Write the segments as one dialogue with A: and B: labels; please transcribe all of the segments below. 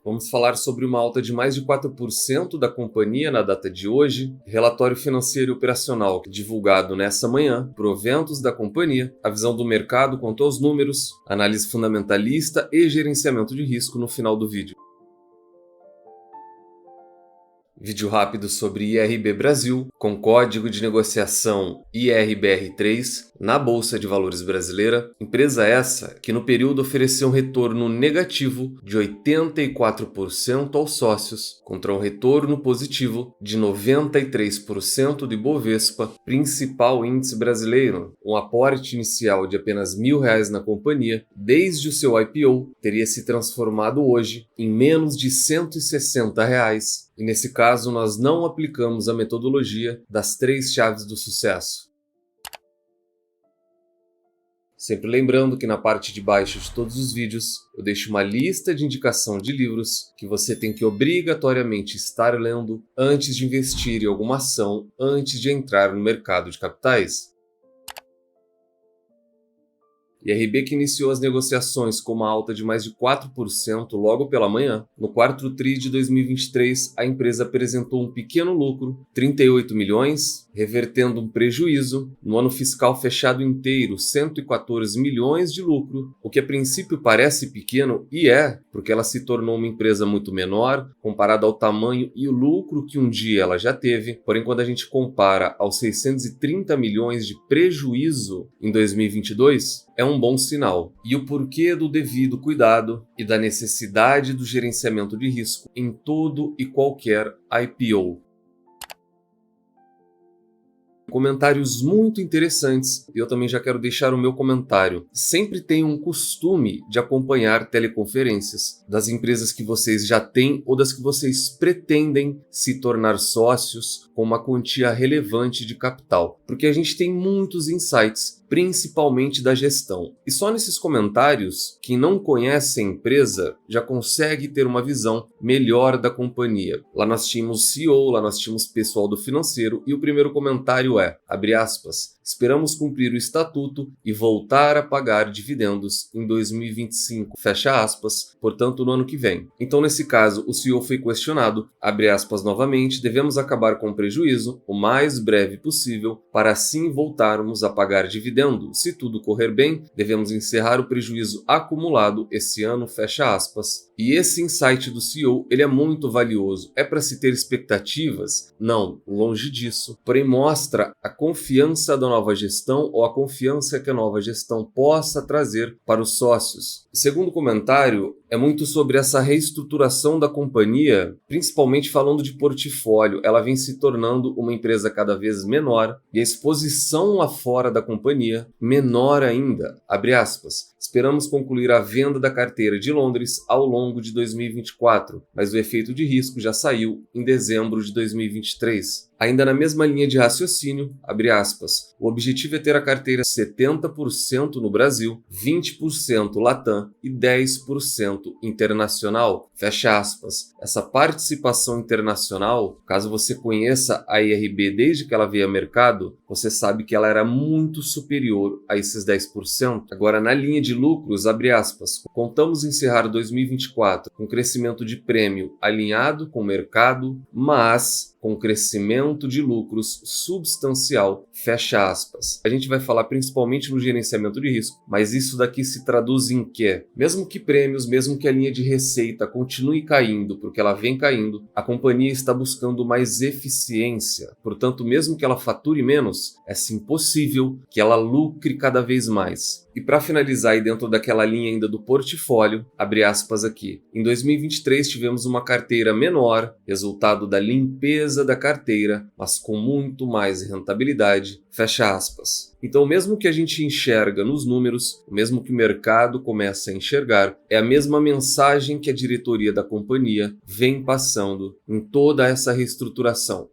A: Vamos falar sobre uma alta de mais de 4% da companhia na data de hoje, relatório financeiro e operacional divulgado nessa manhã, proventos da companhia, a visão do mercado quanto aos números, análise fundamentalista e gerenciamento de risco no final do vídeo. Vídeo rápido sobre IRB Brasil, com código de negociação IRBR3 na Bolsa de Valores brasileira. Empresa essa que no período ofereceu um retorno negativo de 84% aos sócios, contra um retorno positivo de 93% do Ibovespa, principal índice brasileiro. Um aporte inicial de apenas R$1.000 na companhia, desde o seu IPO, teria se transformado hoje em menos de R$160. E nesse caso, nós não aplicamos a metodologia das 3 chaves do sucesso. Sempre lembrando que na parte de baixo de todos os vídeos, eu deixo uma lista de indicação de livros que você tem que obrigatoriamente estar lendo antes de investir em alguma ação, antes de entrar no mercado de capitais. IRB que iniciou as negociações com uma alta de mais de 4% logo pela manhã. No quarto TRI de 2023, a empresa apresentou um pequeno lucro, 38 milhões, revertendo um prejuízo. No ano fiscal fechado inteiro, 114 milhões de lucro, o que a princípio parece pequeno, e porque ela se tornou uma empresa muito menor, comparada ao tamanho e o lucro que um dia ela já teve. Porém, quando a gente compara aos 630 milhões de prejuízo em 2022, é um bom sinal. E o porquê do devido cuidado e da necessidade do gerenciamento de risco em todo e qualquer IPO. Comentários muito interessantes, e eu também já quero deixar o meu comentário. Sempre tenham um costume de acompanhar teleconferências das empresas que vocês já têm ou das que vocês pretendem se tornar sócios com uma quantia relevante de capital, porque a gente tem muitos insights, principalmente da gestão. E só nesses comentários, quem não conhece a empresa já consegue ter uma visão melhor da companhia. Lá nós tínhamos CEO, lá nós tínhamos pessoal do financeiro, e o primeiro comentário abre aspas, esperamos cumprir o estatuto e voltar a pagar dividendos em 2025, fecha aspas, portanto no ano que vem. Então nesse caso o CEO foi questionado, abre aspas novamente, devemos acabar com o prejuízo o mais breve possível para assim voltarmos a pagar dividendos. Se tudo correr bem, devemos encerrar o prejuízo acumulado esse ano, fecha aspas. E esse insight do CEO, ele é muito valioso. É para se ter expectativas? Não, longe disso. Porém mostra a confiança da nova gestão ou a confiança que a nova gestão possa trazer para os sócios. O segundo comentário é muito sobre essa reestruturação da companhia, principalmente falando de portfólio. Ela vem se tornando uma empresa cada vez menor e a exposição lá fora da companhia menor ainda. Abre aspas. Esperamos concluir a venda da carteira de Londres ao longo de 2024, mas o efeito de risco já saiu em dezembro de 2023. Ainda na mesma linha de raciocínio, abre aspas, o objetivo é ter a carteira 70% no Brasil, 20% Latam e 10% internacional, fecha aspas. Essa participação internacional, caso você conheça a IRB desde que ela veio ao mercado, você sabe que ela era muito superior a esses 10%. Agora, na linha de lucros, abre aspas, contamos encerrar 2024 com crescimento de prêmio alinhado com o mercado, mas com crescimento de lucros substancial, fecha aspas. A gente vai falar principalmente no gerenciamento de risco, mas isso daqui se traduz em quê? Mesmo que prêmios, mesmo que a linha de receita continue caindo, porque ela vem caindo, a companhia está buscando mais eficiência. Portanto, mesmo que ela fature menos, é sim possível que ela lucre cada vez mais. E para finalizar aí dentro daquela linha ainda do portfólio, abre aspas aqui, em 2023 tivemos uma carteira menor, resultado da limpeza da carteira, mas com muito mais rentabilidade, fecha aspas. Então, mesmo que a gente enxerga nos números, o mesmo que o mercado começa a enxergar, é a mesma mensagem que a diretoria da companhia vem passando em toda essa reestruturação.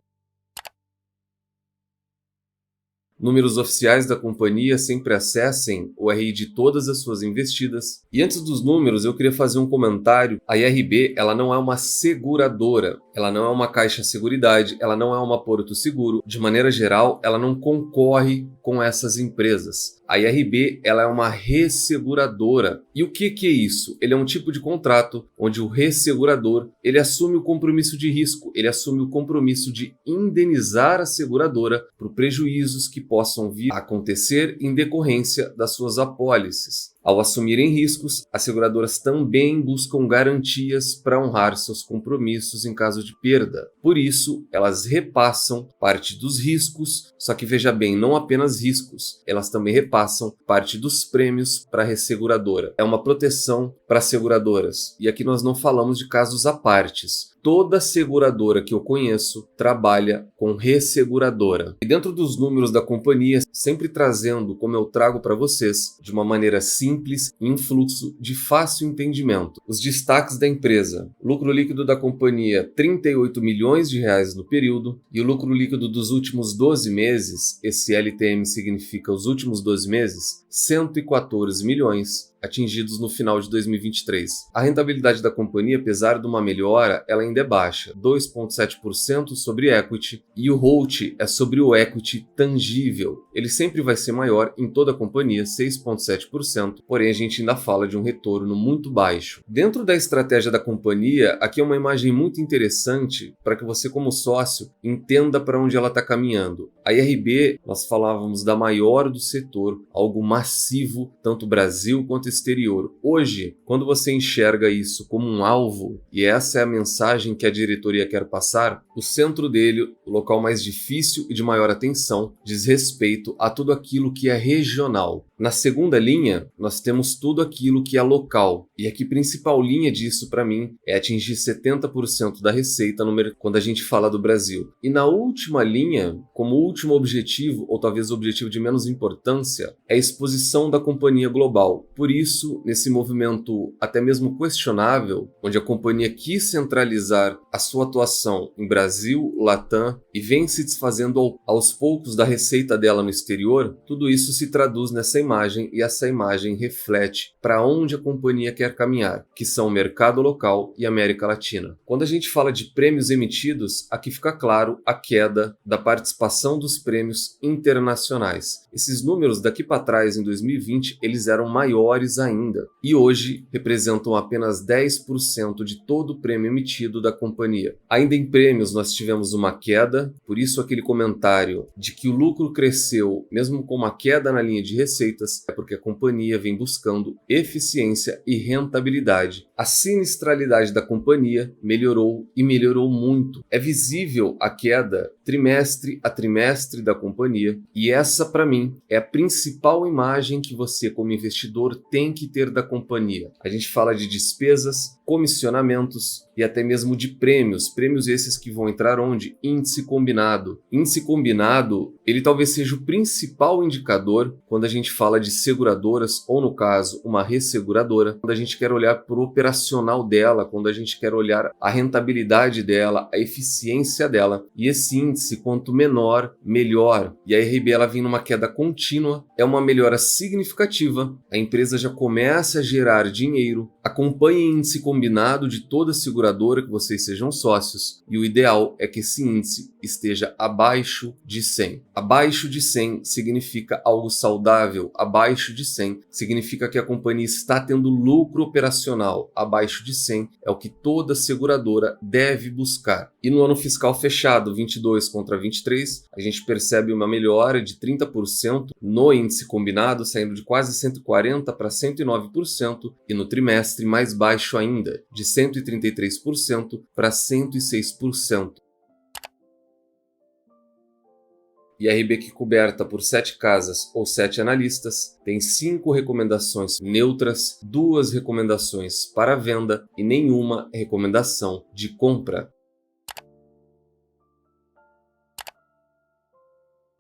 A: Números oficiais da companhia, sempre acessem o RI de todas as suas investidas. E antes dos números, eu queria fazer um comentário. A IRB, ela não é uma seguradora. ela não é uma Caixa Seguridade, ela não é uma Porto Seguro. De maneira geral, ela não concorre com essas empresas. A IRB, ela é uma resseguradora. E o que é isso? Ele é um tipo de contrato onde o ressegurador, ele assume o compromisso de risco, ele assume o compromisso de indenizar a seguradora por prejuízos que possam vir a acontecer em decorrência das suas apólices. Ao assumirem riscos, as seguradoras também buscam garantias para honrar seus compromissos em caso de perda. Por isso, elas repassam parte dos riscos, só que veja bem, não apenas riscos, elas também repassam parte dos prêmios para a resseguradora. É uma proteção para as seguradoras. E aqui nós não falamos de casos à partes. Toda seguradora que eu conheço trabalha com resseguradora. E dentro dos números da companhia, sempre trazendo, como eu trago para vocês, de uma maneira simples e em fluxo de fácil entendimento. Os destaques da empresa. Lucro líquido da companhia, 38 milhões de reais no período. E o lucro líquido dos últimos 12 meses, esse LTM significa os últimos 12 meses, 114 milhões. Atingidos no final de 2023. A rentabilidade da companhia, apesar de uma melhora, ela ainda é baixa, 2,7% sobre equity, e o ROIC é sobre o equity tangível. Ele sempre vai ser maior em toda a companhia, 6,7%, porém a gente ainda fala de um retorno muito baixo. Dentro da estratégia da companhia, aqui é uma imagem muito interessante para que você, como sócio, entenda para onde ela está caminhando. A IRB, nós falávamos da maior do setor, algo massivo, tanto Brasil quanto exterior. Hoje, quando você enxerga isso como um alvo, e essa é a mensagem que a diretoria quer passar, o centro dele, o local mais difícil e de maior atenção, diz respeito a tudo aquilo que é regional. Na segunda linha, nós temos tudo aquilo que é local. E a principal linha disso, para mim, é atingir 70% da receita quando a gente fala do Brasil. E na última linha, como último objetivo, ou talvez o objetivo de menos importância, é a exposição da companhia global. Por isso, nesse movimento até mesmo questionável, onde a companhia quis centralizar a sua atuação em Brasil, Latam, e vem se desfazendo aos poucos da receita dela no exterior, tudo isso se traduz nessa imagem, e essa imagem reflete para onde a companhia quer caminhar, que são o mercado local e América Latina. Quando a gente fala de prêmios emitidos, aqui fica claro a queda da participação dos prêmios internacionais. Esses números daqui para trás, em 2020, eles eram maiores ainda, e hoje representam apenas 10% de todo o prêmio emitido da companhia. Ainda em prêmios nós tivemos uma queda, por isso aquele comentário de que o lucro cresceu mesmo com uma queda na linha de receitas, é porque a companhia vem buscando eficiência e rentabilidade. A sinistralidade da companhia melhorou e melhorou muito. É visível a queda trimestre a trimestre da companhia, e essa para mim é a principal imagem que você como investidor tem que ter da companhia. A gente fala de despesas, comissionamentos e até mesmo de prêmios. Prêmios esses que vão entrar onde? Índice combinado. Índice combinado, ele talvez seja o principal indicador quando a gente fala de seguradoras, ou no caso, uma resseguradora, quando a gente quer olhar para o operacional dela, quando a gente quer olhar a rentabilidade dela, a eficiência dela. E esse índice, quanto menor, melhor. E a IRB, ela vem numa queda contínua, é uma melhora significativa, a empresa já começa a gerar dinheiro, acompanhe o índice combinado de toda seguradora que vocês sejam sócios, e o ideal é que esse índice esteja abaixo de 100. Abaixo de 100 significa algo saudável, abaixo de 100 significa que a companhia está tendo lucro operacional, abaixo de 100 é o que toda seguradora deve buscar. E no ano fiscal fechado, 22 contra 23, a gente percebe uma melhora de 30% no índice combinado, saindo de quase 140% para 109%, e no trimestre mais baixo ainda, de 133% para 106%. IRB que coberta por 7 casas ou 7 analistas, tem 5 recomendações neutras, 2 recomendações para venda e nenhuma recomendação de compra.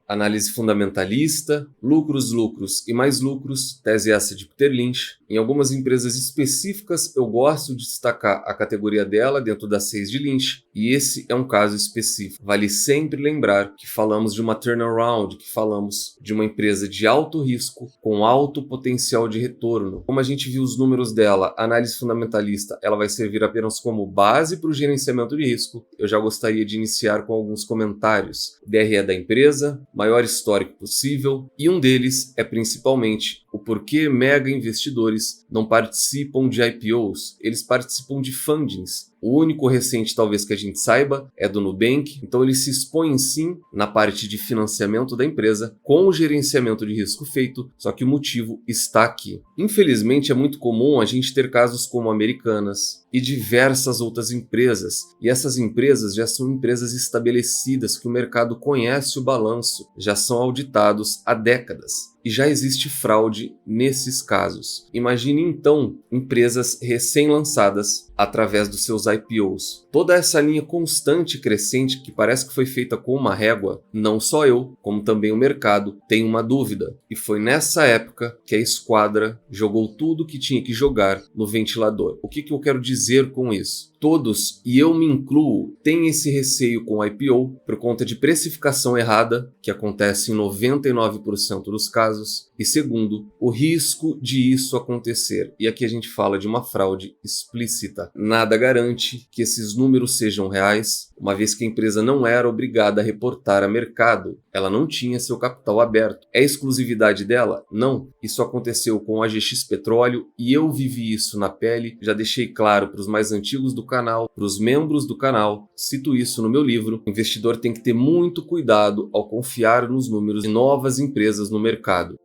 A: Análise fundamentalista, lucros, lucros e mais lucros, tese essa de Peter Lynch. Em algumas empresas específicas eu gosto de destacar a categoria dela dentro das 6 de Lynch, e esse é um caso específico. Vale sempre lembrar que falamos de uma turnaround, que falamos de uma empresa de alto risco com alto potencial de retorno. Como a gente viu os números dela, a análise fundamentalista ela vai servir apenas como base para o gerenciamento de risco. Eu já gostaria de iniciar com alguns comentários. DRE da empresa, maior histórico possível, e um deles é principalmente o porquê mega investidores não participam de IPOs, eles participam de fundings. O único recente, talvez, que a gente saiba é do Nubank, então ele se expõe sim na parte de financiamento da empresa com o gerenciamento de risco feito, só que o motivo está aqui. Infelizmente é muito comum a gente ter casos como Americanas e diversas outras empresas, e essas empresas já são empresas estabelecidas que o mercado conhece o balanço, já são auditados há décadas. E já existe fraude nesses casos. Imagine então empresas recém-lançadas através dos seus IPOs. Toda essa linha constante e crescente que parece que foi feita com uma régua, não só eu, como também o mercado, tem uma dúvida. E foi nessa época que a esquadra jogou tudo que tinha que jogar no ventilador. O que eu quero dizer com isso? Todos, e eu me incluo, têm esse receio com o IPO por conta de precificação errada, que acontece em 99% dos casos, e segundo, o risco de isso acontecer. E aqui a gente fala de uma fraude explícita. Nada garante que esses números sejam reais, uma vez que a empresa não era obrigada a reportar a mercado. Ela não tinha seu capital aberto. É exclusividade dela? Não. Isso aconteceu com a GX Petróleo e eu vivi isso na pele. Já deixei claro para os mais antigos do canal, para os membros do canal, cito isso no meu livro. O investidor tem que ter muito cuidado ao confiar nos números de novas empresas no mercado.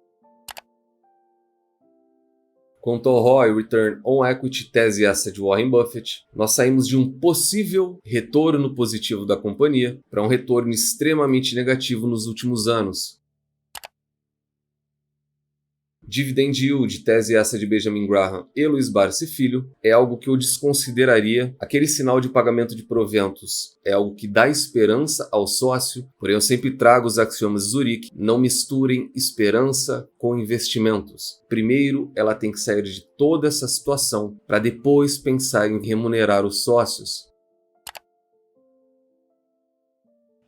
A: Quanto ao ROI, Return on Equity, tese essa de Warren Buffett, nós saímos de um possível retorno positivo da companhia para um retorno extremamente negativo nos últimos anos. Dividend Yield, tese essa de Benjamin Graham e Luiz Barsi Filho, é algo que eu desconsideraria. Aquele sinal de pagamento de proventos é algo que dá esperança ao sócio, porém eu sempre trago os axiomas de Zurique: não misturem esperança com investimentos. Primeiro, ela tem que sair de toda essa situação para depois pensar em remunerar os sócios.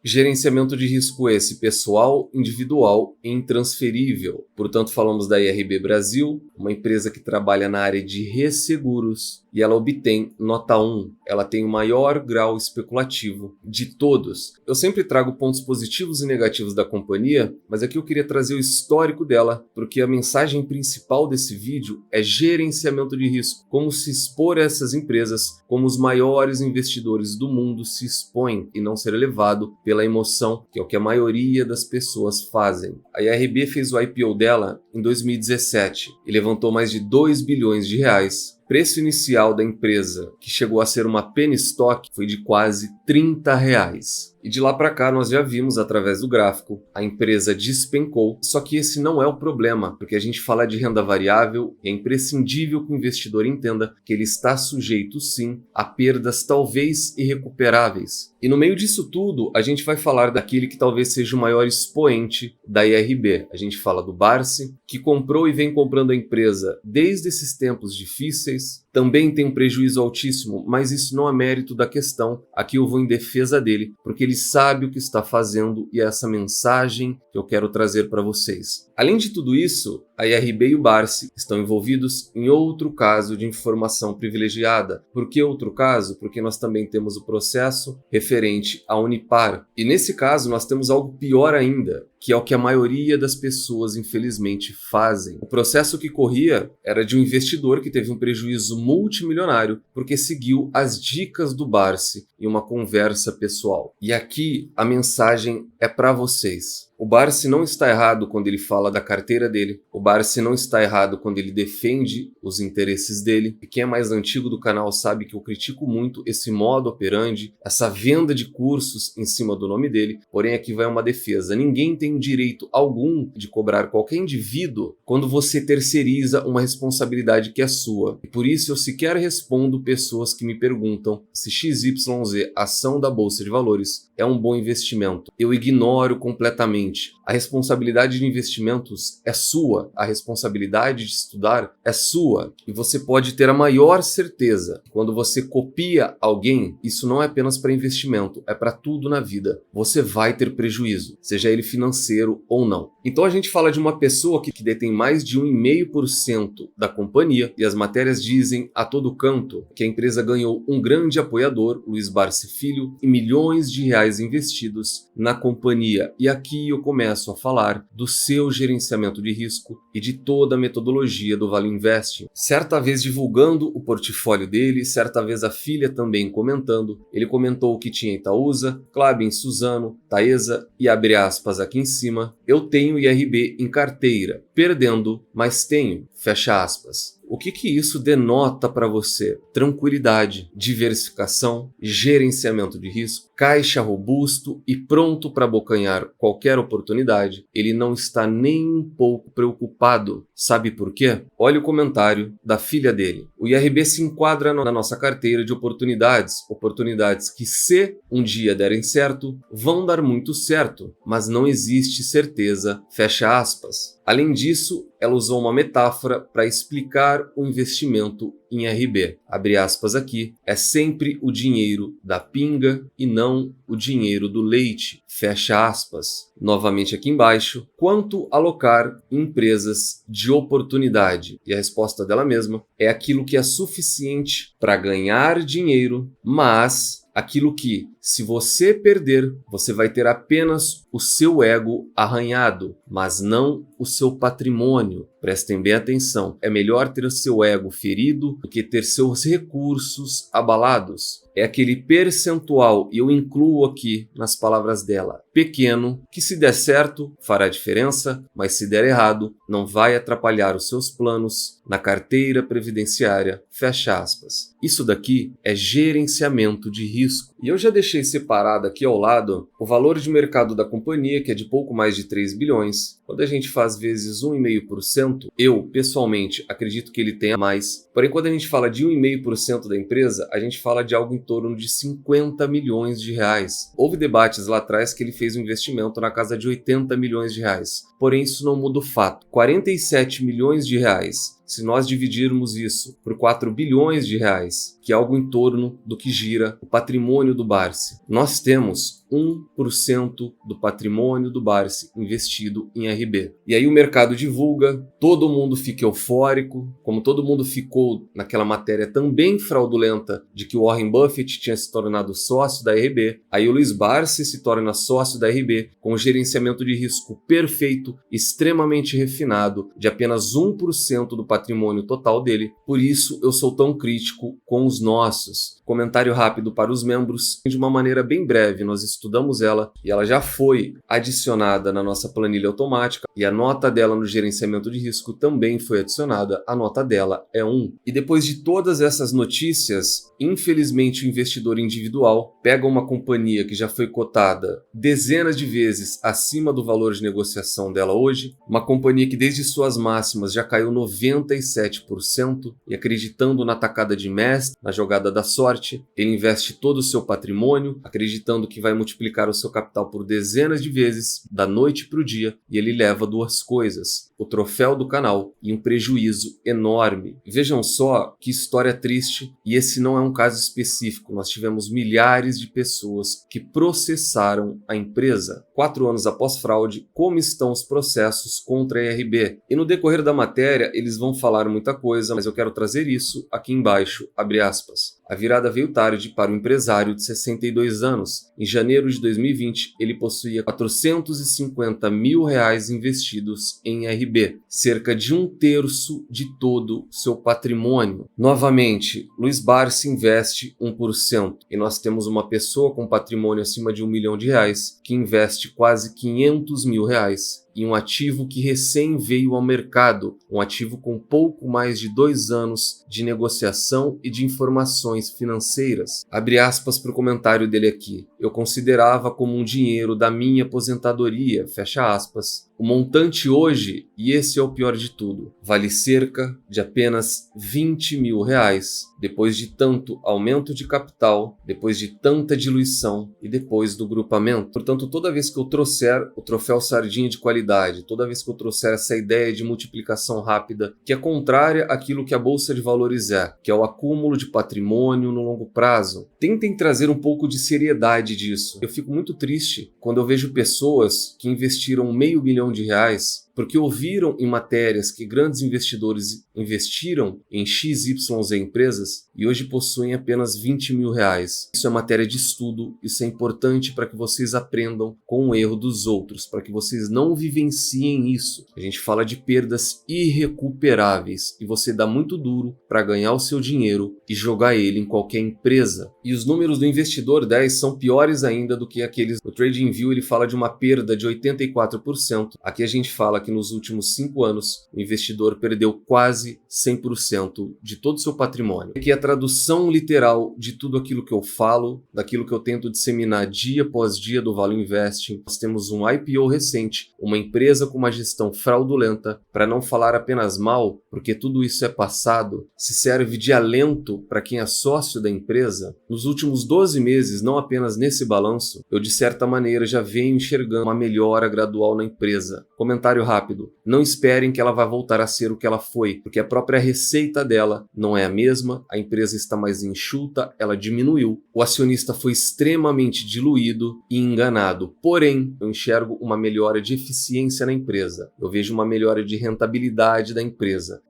A: Gerenciamento de risco esse pessoal, individual e intransferível. Portanto, falamos da IRB Brasil, uma empresa que trabalha na área de resseguros, e ela obtém nota 1. Ela tem o maior grau especulativo de todos. Eu sempre trago pontos positivos e negativos da companhia, mas aqui eu queria trazer o histórico dela, porque a mensagem principal desse vídeo é gerenciamento de risco. Como se expor a essas empresas como os maiores investidores do mundo se expõem e não ser levado pela emoção, que é o que a maioria das pessoas fazem. A IRB fez o IPO dela em 2017 e levantou mais de 2 bilhões de reais. Preço inicial da empresa, que chegou a ser uma penny stock, foi de quase R$30. E de lá para cá nós já vimos através do gráfico, a empresa despencou, só que esse não é o problema, porque a gente fala de renda variável e é imprescindível que o investidor entenda que ele está sujeito sim a perdas talvez irrecuperáveis. E no meio disso tudo, a gente vai falar daquele que talvez seja o maior expoente da IRB. A gente fala do Barsi, que comprou e vem comprando a empresa desde esses tempos difíceis. Também tem um prejuízo altíssimo, mas isso não é mérito da questão. Aqui eu vou em defesa dele, porque ele sabe o que está fazendo e é essa mensagem que eu quero trazer para vocês. Além de tudo isso, a IRB e o Barsi estão envolvidos em outro caso de informação privilegiada. Por que outro caso? Porque nós também temos o processo referente à Unipar. E nesse caso nós temos algo pior ainda, que é o que a maioria das pessoas infelizmente fazem. O processo que corria era de um investidor que teve um prejuízo multimilionário porque seguiu as dicas do Barsi em uma conversa pessoal. E aqui a mensagem é para vocês. O Barsi não está errado quando ele fala da carteira dele. O Barsi não está errado quando ele defende os interesses dele. E quem é mais antigo do canal sabe que eu critico muito esse modo operandi, essa venda de cursos em cima do nome dele. Porém, aqui vai uma defesa. Ninguém tem direito algum de cobrar qualquer indivíduo quando você terceiriza uma responsabilidade que é sua. E por isso eu sequer respondo pessoas que me perguntam se XYZ, ação da Bolsa de Valores, é um bom investimento. Eu ignoro completamente. Novamente, a responsabilidade de investimentos é sua, a responsabilidade de estudar é sua, e você pode ter a maior certeza que quando você copia alguém, isso não é apenas para investimento, é para tudo na vida. Você vai ter prejuízo, seja ele financeiro ou não. Então a gente fala de uma pessoa que detém mais de 1,5% da companhia, e as matérias dizem a todo canto que a empresa ganhou um grande apoiador, Luiz Barsi Filho, e milhões de reais investidos na companhia. E aqui eu começo a falar do seu gerenciamento de risco e de toda a metodologia do Value Investing. Certa vez divulgando o portfólio dele, certa vez a filha também comentando, ele comentou que tinha Itaúsa, Klabin, Suzano, Taesa e abre aspas aqui em cima, eu tenho IRB em carteira, perdendo, mas tenho, fecha aspas. O que isso denota para você? Tranquilidade, diversificação, gerenciamento de risco, caixa robusto e pronto para abocanhar qualquer oportunidade. Ele não está nem um pouco preocupado. Sabe por quê? Olha o comentário da filha dele. O IRB se enquadra na nossa carteira de oportunidades. Oportunidades que, se um dia derem certo, vão dar muito certo, mas não existe certeza, fecha aspas. Além disso, ela usou uma metáfora para explicar o investimento em IRB. Abre aspas aqui, é sempre o dinheiro da pinga e não o dinheiro do leite. Fecha aspas. Novamente aqui embaixo, quanto alocar em empresas de oportunidade? E a resposta dela mesma é aquilo que é suficiente para ganhar dinheiro, mas aquilo que, se você perder, você vai ter apenas o seu ego arranhado, mas não o seu patrimônio. Prestem bem atenção. É melhor ter o seu ego ferido do que ter seus recursos abalados. É aquele percentual, e eu incluo aqui nas palavras dela, pequeno, que se der certo, fará diferença, mas se der errado, não vai atrapalhar os seus planos na carteira previdenciária, fecha aspas. Isso daqui é gerenciamento de risco. E eu já deixei separado aqui ao lado o valor de mercado da companhia, que é de pouco mais de 3 bilhões. Quando a gente faz vezes 1,5%, eu, pessoalmente, acredito que ele tenha mais. Porém, quando a gente fala de 1,5% da empresa, a gente fala de algo em torno de 50 milhões de reais. Houve debates lá atrás que ele fez um investimento na casa de 80 milhões de reais. Porém, isso não muda o fato. 47 milhões de reais. Se nós dividirmos isso por 4 bilhões de reais, que é algo em torno do que gira o patrimônio do Barsi, nós temos 1% do patrimônio do Barsi investido em IRB. E aí o mercado divulga, todo mundo fica eufórico, como todo mundo ficou naquela matéria também fraudulenta de que o Warren Buffett tinha se tornado sócio da IRB. Aí o Luiz Barsi se torna sócio da IRB com um gerenciamento de risco perfeito, extremamente refinado, de apenas 1% do patrimônio total dele. Por isso eu sou tão crítico com os nossos. Comentário rápido para os membros. De uma maneira bem breve, nós estudamos ela e ela já foi adicionada na nossa planilha automática e a nota dela no gerenciamento de risco também foi adicionada. A nota dela é 1. E depois de todas essas notícias, infelizmente o investidor individual pega uma companhia que já foi cotada dezenas de vezes acima do valor de negociação dela hoje, uma companhia que desde suas máximas já caiu 97% e acreditando na tacada de mestre, na jogada da sorte, ele investe todo o seu patrimônio, acreditando que vai multiplicar o seu capital por dezenas de vezes, da noite para o dia, e ele leva duas coisas: o troféu do canal e um prejuízo enorme. Vejam só que história triste, e esse não é um caso específico. Nós tivemos milhares de pessoas que processaram a empresa. 4 anos após fraude, como estão os processos contra a IRB? E no decorrer da matéria, eles vão falar muita coisa, mas eu quero trazer isso aqui embaixo, abre aspas. A virada veio tarde para o empresário de 62 anos. Em janeiro de 2020, ele possuía 450 mil reais investidos em IRB, cerca de 1/3 de todo o seu patrimônio. Novamente, Luiz Barsi investe 1%, e nós temos uma pessoa com patrimônio acima de 1 milhão de reais que investe quase 500 mil reais em um ativo que recém veio ao mercado, um ativo com pouco mais de 2 anos de negociação e de informações financeiras. Abre aspas para o comentário dele aqui. eu considerava como um dinheiro da minha aposentadoria, fecha aspas. O montante hoje, e esse é o pior de tudo, vale cerca de apenas R$ 20.000, depois de tanto aumento de capital, depois de tanta diluição e depois do grupamento. Portanto, toda vez que eu trouxer o troféu sardinha de qualidade, toda vez que eu trouxer essa ideia de multiplicação rápida, que é contrária àquilo que a Bolsa de Valores é, que é o acúmulo de patrimônio no longo prazo, tentem trazer um pouco de seriedade disso. Eu fico muito triste quando eu vejo pessoas que investiram R$ 500 milhão porque ouviram em matérias que grandes investidores investiram em XYZ empresas e hoje possuem apenas R$ 20.000. Isso é matéria de estudo, isso é importante para que vocês aprendam com o erro dos outros, para que vocês não vivenciem isso. A gente fala de perdas irrecuperáveis e você dá muito duro para ganhar o seu dinheiro e jogar ele em qualquer empresa. E os números do investidor 10 são piores ainda do que aqueles do TradingView. Ele fala de uma perda de 84%. Aqui a gente fala que nos últimos 5 anos o investidor perdeu quase 100% de todo o seu patrimônio. Aqui é a tradução literal de tudo aquilo que eu falo, daquilo que eu tento disseminar dia após dia do Value Investing. Nós temos um IPO recente, uma empresa com uma gestão fraudulenta, para não falar apenas mal, porque tudo isso é passado, se serve de alento para quem é sócio da empresa. Nos últimos 12 meses, não apenas nesse balanço, eu de certa maneira já venho enxergando uma melhora gradual na empresa. Comentário rápido: não esperem que ela vá voltar a ser o que ela foi, porque a própria receita dela não é a mesma, a empresa está mais enxuta, ela diminuiu, o acionista foi extremamente diluído e enganado. Porém, eu enxergo uma melhora de eficiência na empresa, eu vejo uma melhora de rentabilidade da empresa.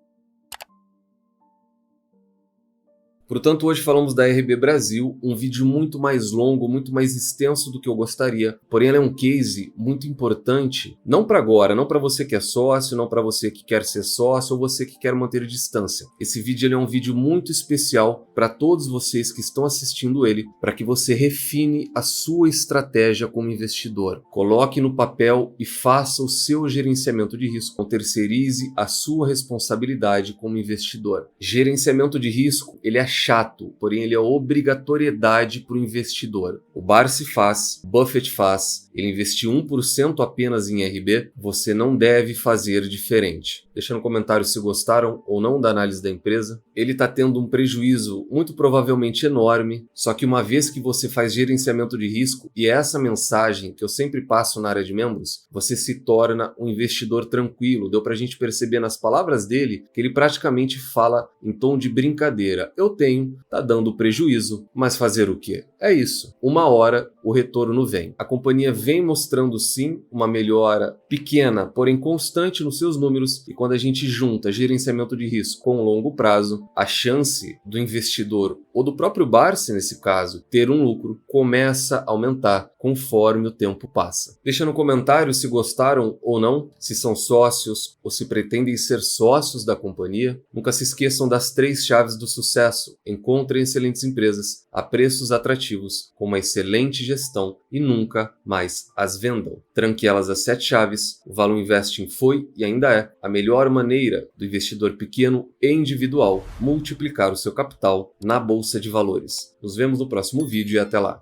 A: Portanto, hoje falamos da RB Brasil, um vídeo muito mais longo, muito mais extenso do que eu gostaria, porém ela é um case muito importante, não para agora, não para você que é sócio, não para você que quer ser sócio ou você que quer manter distância. Esse vídeo ele é um vídeo muito especial para todos vocês que estão assistindo ele, para que você refine a sua estratégia como investidor. Coloque no papel e faça o seu gerenciamento de risco, terceirize a sua responsabilidade como investidor. Gerenciamento de risco, ele é chato, porém ele é obrigatoriedade para o investidor. O Barsi faz, o Buffett faz, ele investiu 1% apenas em RB, você não deve fazer diferente. Deixa no comentário se gostaram ou não da análise da empresa. Ele está tendo um prejuízo muito provavelmente enorme, só que uma vez que você faz gerenciamento de risco, e é essa mensagem que eu sempre passo na área de membros, você se torna um investidor tranquilo. Deu para a gente perceber nas palavras dele que ele praticamente fala em tom de brincadeira. Eu tenho, tá dando prejuízo, mas fazer o quê? É isso. Uma hora o retorno vem. A companhia vem mostrando sim uma melhora pequena, porém constante nos seus números, e quando a gente junta gerenciamento de risco com longo prazo, a chance do investidor, ou do próprio Barsi nesse caso, ter um lucro começa a aumentar conforme o tempo passa. Deixa no comentário se gostaram ou não, se são sócios ou se pretendem ser sócios da companhia. Nunca se esqueçam das 3 chaves do sucesso. Encontrem excelentes empresas a preços atrativos, com uma excelente gestão e nunca mais as vendam. Tranque elas às 7 chaves. O Value Investing foi e ainda é a melhor maneira do investidor pequeno e individual multiplicar o seu capital na Bolsa de Valores. Nos vemos no próximo vídeo e até lá.